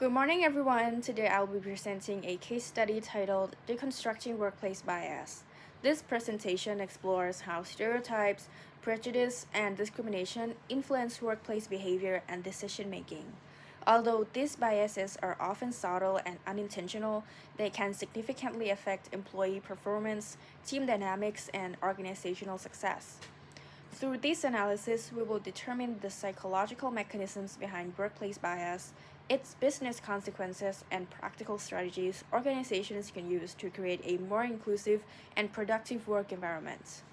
Good morning, everyone. Today I'll be presenting a case study titled Deconstructing Workplace Bias. This presentation explores how stereotypes, prejudice, and discrimination influence workplace behavior and decision making. Although these biases are often subtle and unintentional, they can significantly affect employee performance, team dynamics, and organizational success. Through this analysis, we will determine the psychological mechanisms behind workplace bias, its business consequences, and practical strategies organizations can use to create a more inclusive and productive work environment.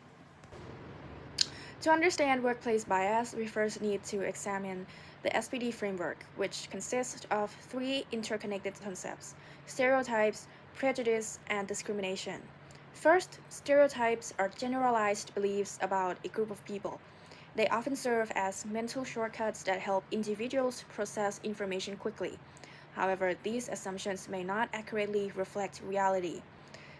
To understand workplace bias, we first need to examine the SPD framework, which consists of three interconnected concepts: stereotypes, prejudice, and discrimination. First, stereotypes are generalized beliefs about a group of people. They often serve as mental shortcuts that help individuals process information quickly. However, these assumptions may not accurately reflect reality.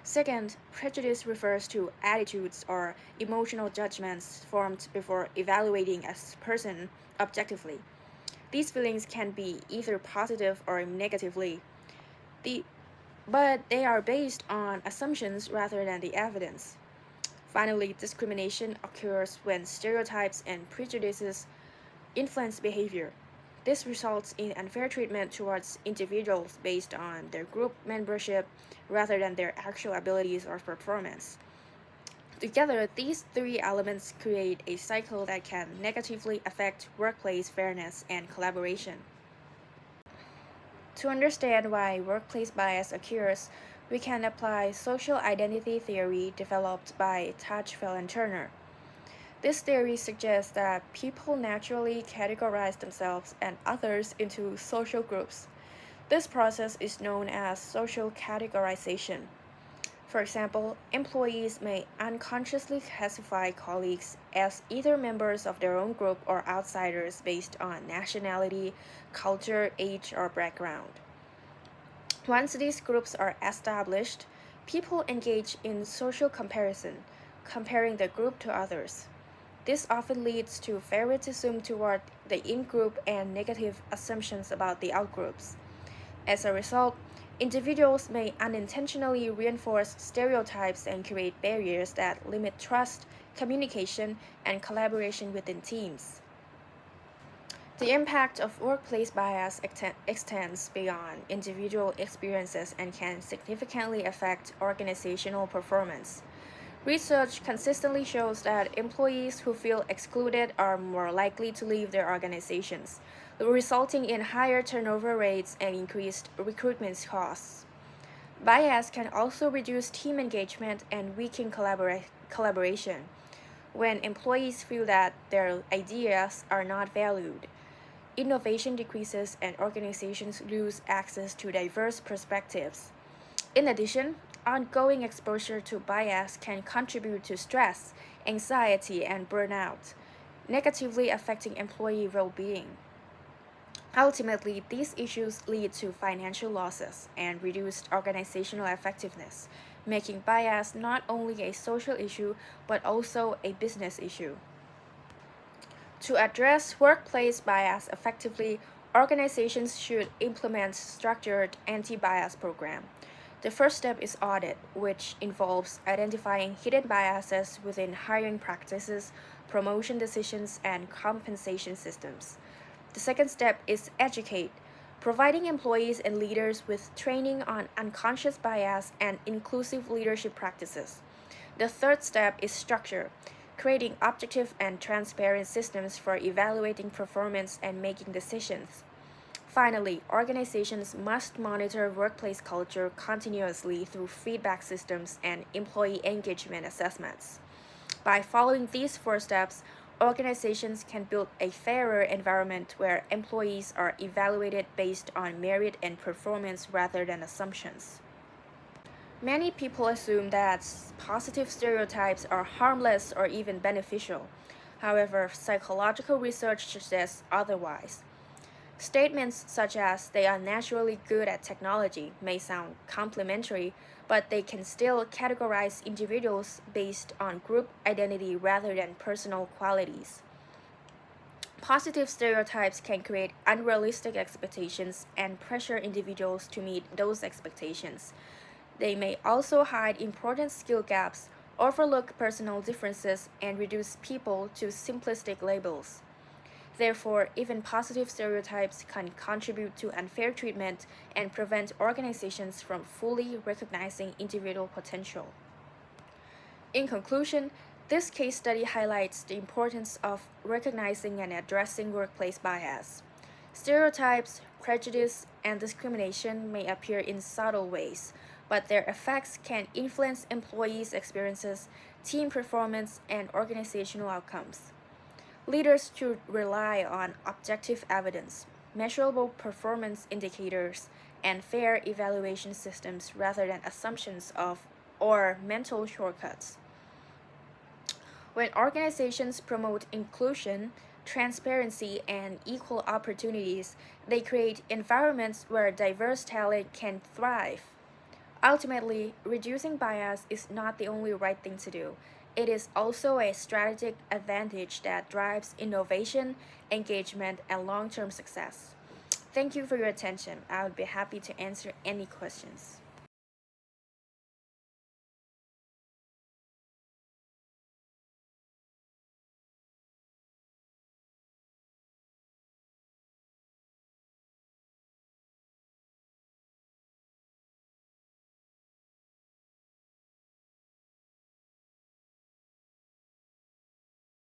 Second, prejudice refers to attitudes or emotional judgments formed before evaluating a person objectively. These feelings can be either positive or negatively, the, but they are based on assumptions rather than the evidence. Finally, discrimination occurs when stereotypes and prejudices influence behavior. This results in unfair treatment towards individuals based on their group membership rather than their actual abilities or performance. Together, these three elements create a cycle that can negatively affect workplace fairness and collaboration. To understand why workplace bias occurs, we can apply social identity theory developed by Tajfel and Turner. This theory suggests that people naturally categorize themselves and others into social groups. This process is known as social categorization. For example, employees may unconsciously classify colleagues as either members of their own group or outsiders based on nationality, culture, age, or background. Once these groups are established, people engage in social comparison, comparing the group to others. This often leads to favoritism toward the in-group and negative assumptions about the outgroups. As a result, individuals may unintentionally reinforce stereotypes and create barriers that limit trust, communication, and collaboration within teams. The impact of workplace bias extends beyond individual experiences and can significantly affect organizational performance. Research consistently shows that employees who feel excluded are more likely to leave their organizations, resulting in higher turnover rates and increased recruitment costs. Bias can also reduce team engagement and weaken collaboration when employees feel that their ideas are not valued. Innovation decreases and organizations lose access to diverse perspectives. In addition, ongoing exposure to bias can contribute to stress, anxiety, and burnout, negatively affecting employee well being. Ultimately, these issues lead to financial losses and reduced organizational effectiveness, making bias not only a social issue but also a business issue. To address workplace bias effectively, organizations should implement structured anti-bias program. The first step is audit, which involves identifying hidden biases within hiring practices, promotion decisions, and compensation systems. The second step is educate, providing employees and leaders with training on unconscious bias and inclusive leadership practices. The third step is structure, creating objective and transparent systems for evaluating performance and making decisions. Finally, organizations must monitor workplace culture continuously through feedback systems and employee engagement assessments. By following these four steps, organizations can build a fairer environment where employees are evaluated based on merit and performance rather than assumptions. Many people assume that positive stereotypes are harmless or even beneficial. However, psychological research suggests otherwise. Statements such as they are naturally good at technology may sound complimentary, but they can still categorize individuals based on group identity rather than personal qualities. Positive stereotypes can create unrealistic expectations and pressure individuals to meet those expectations. They may also hide important skill gaps, overlook personal differences, and reduce people to simplistic labels. Therefore, even positive stereotypes can contribute to unfair treatment and prevent organizations from fully recognizing individual potential. In conclusion, this case study highlights the importance of recognizing and addressing workplace bias. Stereotypes, prejudice, and discrimination may appear in subtle ways, but their effects can influence employees' experiences, team performance, and organizational outcomes. Leaders should rely on objective evidence, measurable performance indicators, and fair evaluation systems rather than assumptions of or mental shortcuts. When organizations promote inclusion, transparency, and equal opportunities, they create environments where diverse talent can thrive. Ultimately, reducing bias is not the only right thing to do. It is also a strategic advantage that drives innovation, engagement, and long term success. Thank you for your attention. I would be happy to answer any questions.